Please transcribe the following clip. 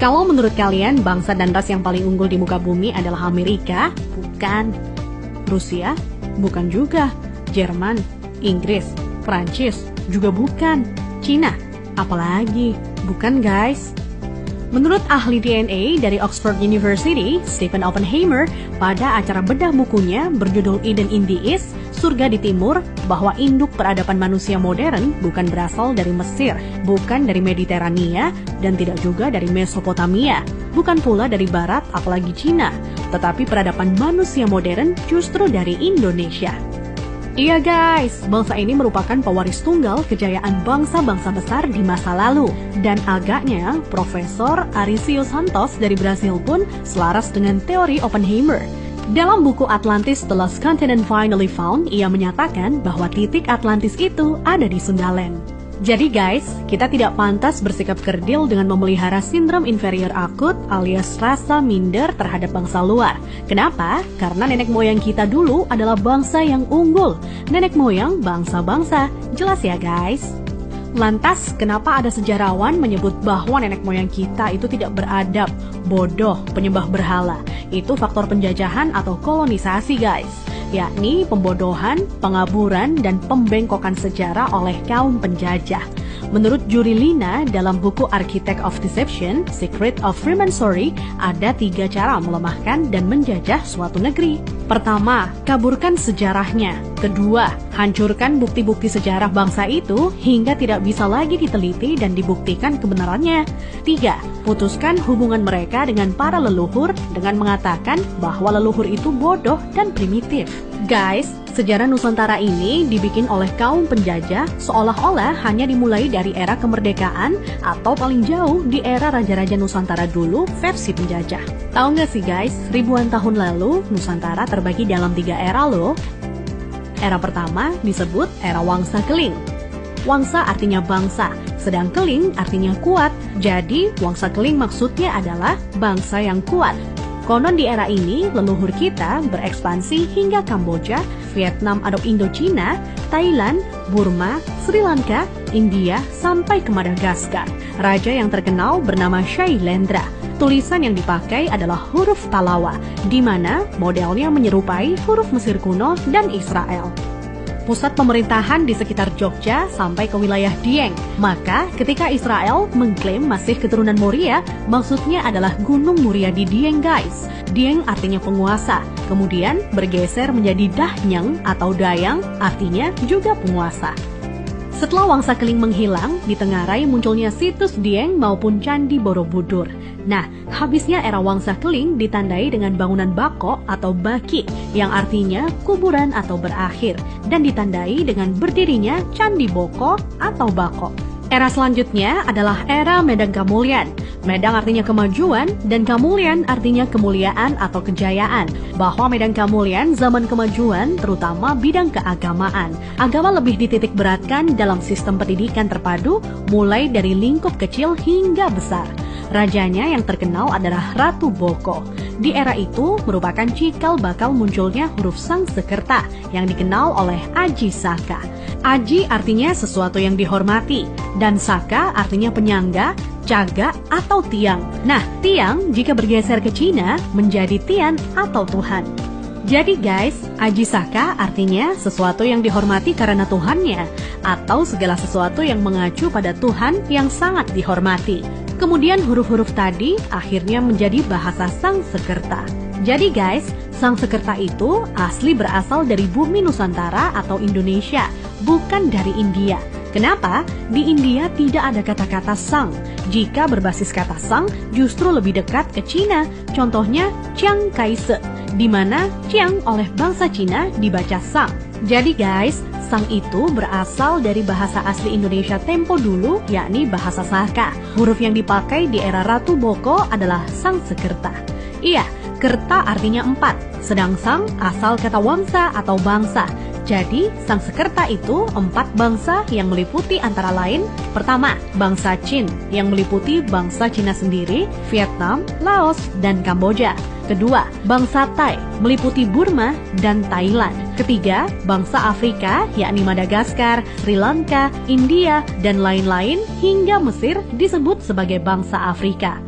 Kalau menurut kalian bangsa dan ras yang paling unggul di muka bumi adalah Amerika? Bukan. Rusia? Bukan juga. Jerman? Inggris? Prancis? Juga bukan. Cina? Apalagi? Bukan guys. Menurut ahli DNA dari Oxford University, Stephen Oppenheimer, pada acara bedah bukunya berjudul Eden in the East, Surga di Timur, bahwa induk peradaban manusia modern bukan berasal dari Mesir, bukan dari Mediterania, dan tidak juga dari Mesopotamia, bukan pula dari Barat apalagi Cina, tetapi peradaban manusia modern justru dari Indonesia. Iya guys, bangsa ini merupakan pewaris tunggal kejayaan bangsa-bangsa besar di masa lalu. Dan agaknya, Profesor Arício Santos dari Brasil pun selaras dengan teori Oppenheimer. Dalam buku Atlantis The Lost Continent Finally Found, ia menyatakan bahwa titik Atlantis itu ada di Sundaland. Jadi guys, kita tidak pantas bersikap kerdil dengan memelihara sindrom inferior akut alias rasa minder terhadap bangsa luar. Kenapa? Karena nenek moyang kita dulu adalah bangsa yang unggul. Nenek moyang bangsa-bangsa, jelas ya guys? Lantas, kenapa ada sejarawan menyebut bahwa nenek moyang kita itu tidak beradab, bodoh, penyembah berhala? Itu faktor penjajahan atau kolonisasi guys, yakni pembodohan, pengaburan, dan pembengkokan sejarah oleh kaum penjajah. Menurut Juri Lina dalam buku Architect of Deception, Secret of Freemasonry, ada 3 cara melemahkan dan menjajah suatu negeri. Pertama, kaburkan sejarahnya. Kedua, hancurkan bukti-bukti sejarah bangsa itu hingga tidak bisa lagi diteliti dan dibuktikan kebenarannya. 3, putuskan hubungan mereka dengan para leluhur dengan mengatakan bahwa leluhur itu bodoh dan primitif. Guys, sejarah Nusantara ini dibikin oleh kaum penjajah seolah-olah hanya dimulai dari era kemerdekaan atau paling jauh di era Raja-Raja Nusantara dulu versi penjajah. Tahu nggak sih guys, ribuan tahun lalu Nusantara terbagi dalam 3 era loh. Era pertama disebut era Wangsa Keling. Wangsa artinya bangsa, sedang Keling artinya kuat. Jadi Wangsa Keling maksudnya adalah bangsa yang kuat. Konon di era ini, leluhur kita berekspansi hingga Kamboja, Vietnam atau Indochina, Thailand, Burma, Sri Lanka, India, sampai ke Madagaskar. Raja yang terkenal bernama Shailendra. Tulisan yang dipakai adalah huruf Talawa, di mana modelnya menyerupai huruf Mesir kuno dan Israel. Pusat pemerintahan di sekitar Jogja sampai ke wilayah Dieng. Maka ketika Israel mengklaim masih keturunan Moria, maksudnya adalah Gunung Muria di Dieng guys. Dieng artinya penguasa, kemudian bergeser menjadi Dahnyang atau Dayang, artinya juga penguasa. Setelah Wangsa Keling menghilang, ditengarai munculnya situs Dieng maupun Candi Borobudur. Nah, habisnya era Wangsa Keling ditandai dengan bangunan Bako atau Baki, yang artinya kuburan atau berakhir, dan ditandai dengan berdirinya Candi Boko atau Bako. Era selanjutnya adalah era Medang Kamulyan. Medang artinya kemajuan dan Kamulyan artinya kemuliaan atau kejayaan. Bahwa Medang Kamulyan zaman kemajuan terutama bidang keagamaan. Agama lebih dititik beratkan dalam sistem pendidikan terpadu mulai dari lingkup kecil hingga besar. Rajanya yang terkenal adalah Ratu Boko. Di era itu merupakan cikal bakal munculnya huruf Sangsekerta yang dikenal oleh Aji Saka. Aji artinya sesuatu yang dihormati, dan Saka artinya penyangga, caga, atau tiang. Nah, tiang jika bergeser ke Cina menjadi Tian atau Tuhan. Jadi guys, Aji Saka artinya sesuatu yang dihormati karena Tuhannya, atau segala sesuatu yang mengacu pada Tuhan yang sangat dihormati. Kemudian huruf-huruf tadi akhirnya menjadi bahasa Sangsekerta. Jadi guys, Sangsekerta itu asli berasal dari bumi Nusantara atau Indonesia, bukan dari India. Kenapa? Di India tidak ada kata-kata sang. Jika berbasis kata sang, justru lebih dekat ke Cina. Contohnya Chiang Kai-shek, di mana Chiang oleh bangsa Cina dibaca sang. Jadi guys, sang itu berasal dari bahasa asli Indonesia tempo dulu, yakni bahasa Saka. Huruf yang dipakai di era Ratu Boko adalah Sangsekerta. Iya, kerta artinya 4, sedang sang asal kata wangsa atau bangsa. Jadi, Sangsekerta itu 4 bangsa yang meliputi antara lain, pertama, bangsa Qin yang meliputi bangsa Cina sendiri, Vietnam, Laos, dan Kamboja. Kedua, bangsa Thai meliputi Burma dan Thailand. Ketiga, bangsa Afrika yakni Madagaskar, Sri Lanka, India, dan lain-lain hingga Mesir disebut sebagai bangsa Afrika.